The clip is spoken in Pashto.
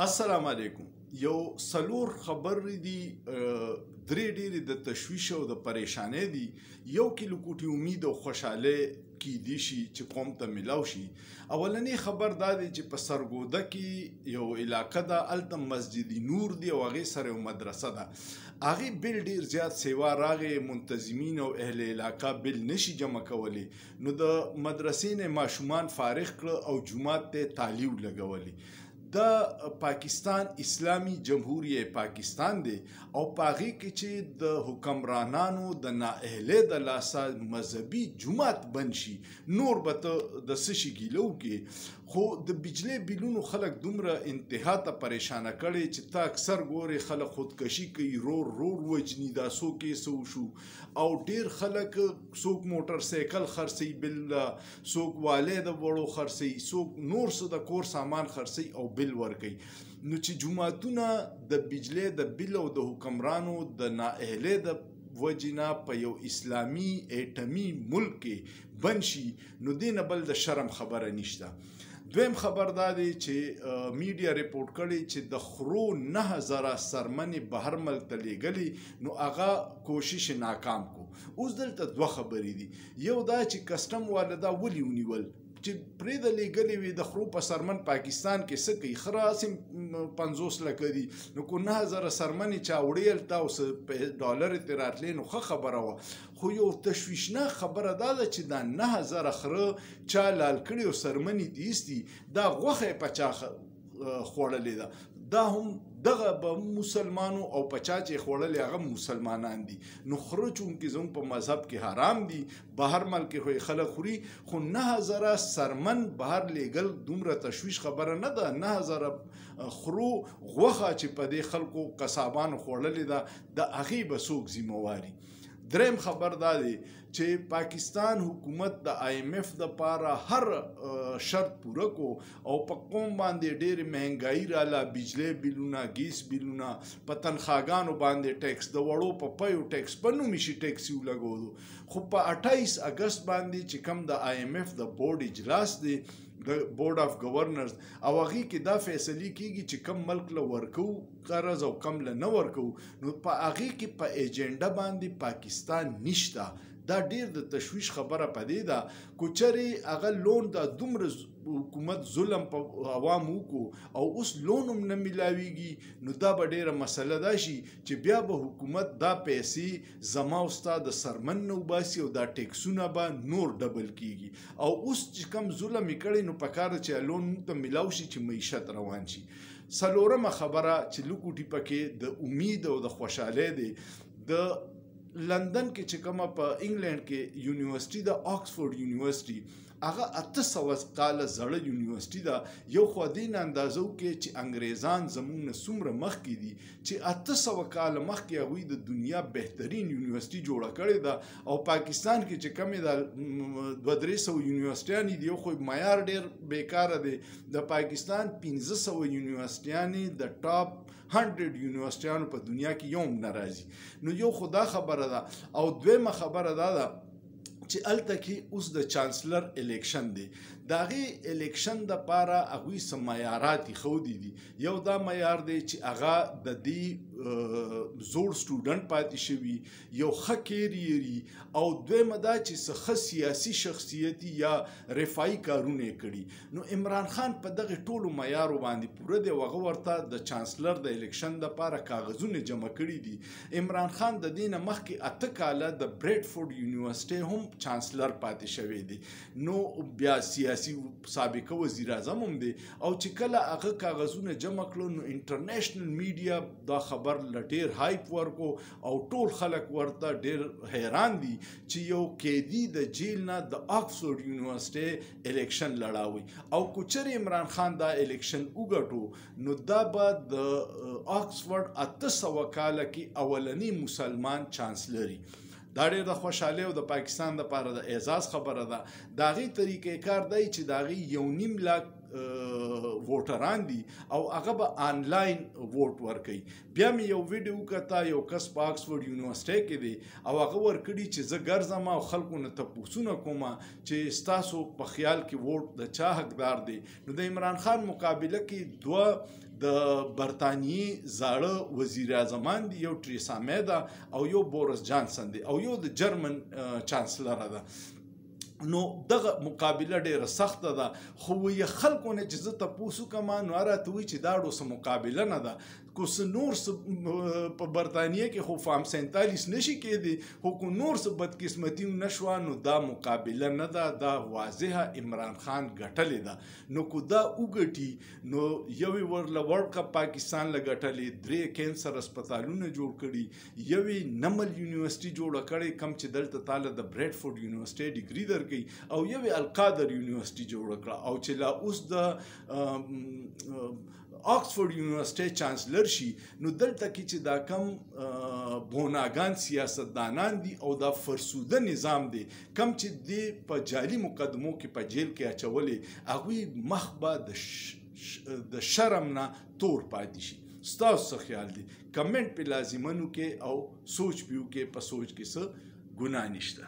السلام علیکم. یو سلور خبر دی درې ډېرې د تشویش او د پریشانۍ دي. یو کیلو کوټي امید او خوشحاله کیدی شي چې قوم ته ملاو شي. اولنی خبر دا دی چې په سرګوده کې یو علاقه ده، هلته مسجد نور دی او هغې سره یو مدرسه ده. هغې بل ډېر زیات سیوا راغې، منتظمین او اهل علاقه بل نشي جمع کولی، نو د مدرسې نه ماشومان فارغ کړه او جومات ته تالیو لګولی. د پاکستان اسلامی جمهوریه پاکستان دی او پاغي کې چې د حکمرانانو د نااهلۍ د لاسه مذهبي جماعت بند شي، نور به ته د څه شي ګیله وکړې. خو د بجلی بیلونو خلک دومره انتها ته پریشانه کړی چې ته اکثر ګورې خلک خودکشي کوي، رور وجني، دا څوک یې څه وشو. او ډېر خلک څوک موټر سایکل خرڅوي، بل څوک والی د وړو خرڅوي، څوک نور څه د کور سامان خرڅوي او بل ورکوي. نو چې جوماتونه د بجلی د بیل او د حکمرانو د نااهلۍ د وجې نه په یو اسلامي ایټمي ملک کې بند شي، نو دې نه بل د شرم خبره نشته. دویم خبر دا دی چې میډیا ریپورټ کړی چې د خرو 9000 سرمنې بهر ملک ته لیږلي، نو هغه کوشش ناکام کو. اوس دلته دوه خبرې دي. یو دا چې کسټم والا دا ولې ونیول چې پرېږده لیږلې وي د خرو په سرمن پاکستان کې څه کوي؟ خره هسې 50 لکه دي، نو که 9000 سرمنې چا وړې هلته او څه ډالر ترې راتلې نو ښه خبره وه. خو یو تشویشناک خبره دا ده چې دا 9000 خره چا لال کړي او سرمنې ته ایستي، دا غوښه یې په چا خوړلې ده. دا هم دغه به مسلمانو او په چا چې خوړلې هغه مسلمانان دي. نو خره چونکې زموږ په مذهب کې حرام دي، بهر ملک کې خو خلک خوري، خو 9000 سرمن بهر لیږل دومره تشویش خبره نه ده. 9000 خرو غوښه چې په دې خلکو قصابانو خوړلې ده، د هغې به څوک ذمهواري. دریم خبر دا دی چې پاکستان حکومت د IMF دپاره هر شرط پوره کو او په قوم باندې ډېرې مهنګایي راله، بجلی بیلونه، ګیس بیلونه، په تنخواګانو باندې ټیکس، د وړو په پیو ټیکس، په نوم یې ټیکس یې ولګولو. خو په 28 اګست باندې چې کوم د IMF د بورډ اجلاس دی، د بورډ آف گورنرز، او هغې کې دا فیصلې کېږي چې کم ملک له ورکو قرض او کم له نه ورکو، نو په هغې کې په ایجنډه باندې پاکستان نشته. دا ډېر د تشویش خبره په دې ده. که چېرې هغه لون دا دومره حکومت ظلم په عوامو وکړو او اوس لون هم نه میلاویږي، نو دا به ډېره مسله دا شي چې بیا به حکومت دا پیسې زما او ستا د سرمن نه وباسي او دا ټیکسونه به نور ډبل کېږي. او اوس چې کم ظلم یې کړی، نو پکار ده چې لون موږ ته میلاو شي چې معیشت روان شي. څلورمه خبره چې لوکوټي پکې د امید او د خوشحالۍ دی. د لندن کې چې کومه په انګلینډ کې یونیورسټي ده، آکسفورډ یونیورسټي، هغه 800 کاله زړه یونیورسټي ده. یو خو دې نه اندازه وکړئ چې انګریزان زموږ نه څومره مخکې دي چې 800 کاله مخکې هغوی د دنیا بهترین یونیورسټي جوړه کړې ده. او پاکستان کې چې کمې ده 200-300 یونیورسټیانې دي، یو خو معیار ډېر بیکاره دی. د پاکستان 1500 یونیورسټیانې د ټاپ 100 یونیورسټیانو په دنیا کې یو هم نه راځي. نو یو خو دا خبره ده. او دویمه خبره دا ده چې هلته کې اوس د چانسلر الیکشن دی. د هغې الیکشن دپاره هغوی څه معیارات ایښودي دي. یو دا معیار دی چې هغه د دې زوړ سټوډنټ پاتې شوي، یو ښه کیریري، او دویمه دا چې څه ښه سیاسي شخصیتي یا رفاعي کارونه یې کړي. نو عمران خان په دغې ټولو معیارو باندې پوره دی او هغه ورته د چانسلر د الیکشن دپاره کاغذونه جمع کړي دي. عمران خان د دې نه مخکې 8 کاله د بریډفورډ یونیورسټۍ هم چانسلر پاتې شوی دی، نو بیا سیاسي سابقه وزیر اعظم هم دی. او چې کله هغه کاغذونه جمع کړو، نو انټرنیشنل میډیا دا خبر له ډېر هایپ ورکو او ټول خلک ورته ډېر حیران دي چې یو قیدي د جیل نه د آکسفورډ یونیورسټۍ الیکشن لړاوي. او که چېرې عمران خان دا الیکشن وګټو، نو دا به د آکسفورډ 800 کاله کې اولنی مسلمان چانسلري. دا ډېر د خوشحالۍ او د پاکستان دپاره د اعزاز خبره ده. د هغې طریقې کار دی چې د هغې 1.5 لاک ووټران دي او هغه به آنلاین ووټ ورکوي. بیا مې یو ویډیو وکته، یو کس په آکسفورډ یونیورسټۍ کې دی او هغه ورکړي چې زه ګرځم او خلکو نه تپوسونه کوم چې ستاسو په خیال کې ووټ د چا حقدار دی. نو د عمران خان مقابله کې دوه د برطانیې زاړه وزیر اعظمان دي، یو ټریسا مې ده او یو بورس جانسن دی او یو د جرمن چانسلره ده. نو دغه مقابله ډیره سخته ده، خو وی خلکو نه چې زه تپوس وکم نو راته وایي چې دا ډوسه مقابله نه ده. کو څه نور څه په برطانیه کې خو فام 47 نشي کېدی، خو کو نور څه بدقسمتي نشوه نو دا مقابله نه ده، دا واضحه عمران خان ګټلې ده. نو کو دا وګټي نو یوې ورله ورلډ کپ پاکستان له ګټلې، 3 کینسر هسپتالونه جوړ کړي، یوې نمل یونیورسټي جوړه کړې کم چې دلته تاله د بریډفورډ یونیورسټي ډیګري درکوي، او یوې القادر یونیورسټي جوړه کړه، او چې لا اوس د آکسفورډ یونیورسټي چانسلر شي. نو دلته کې چې دا کم بوناګان سیاستدانان دي او دا فرسوده نظام دی کم چې دی په جعلي مقدمو کې په جیل کې اچولې، هغوی مخ به د شرم نه تور پاتې شي. ستاسو څه خیال دی؟ کمنټ په لازمنو کې او سوچ پیو کې په سوچ کې څه ګناه نشته.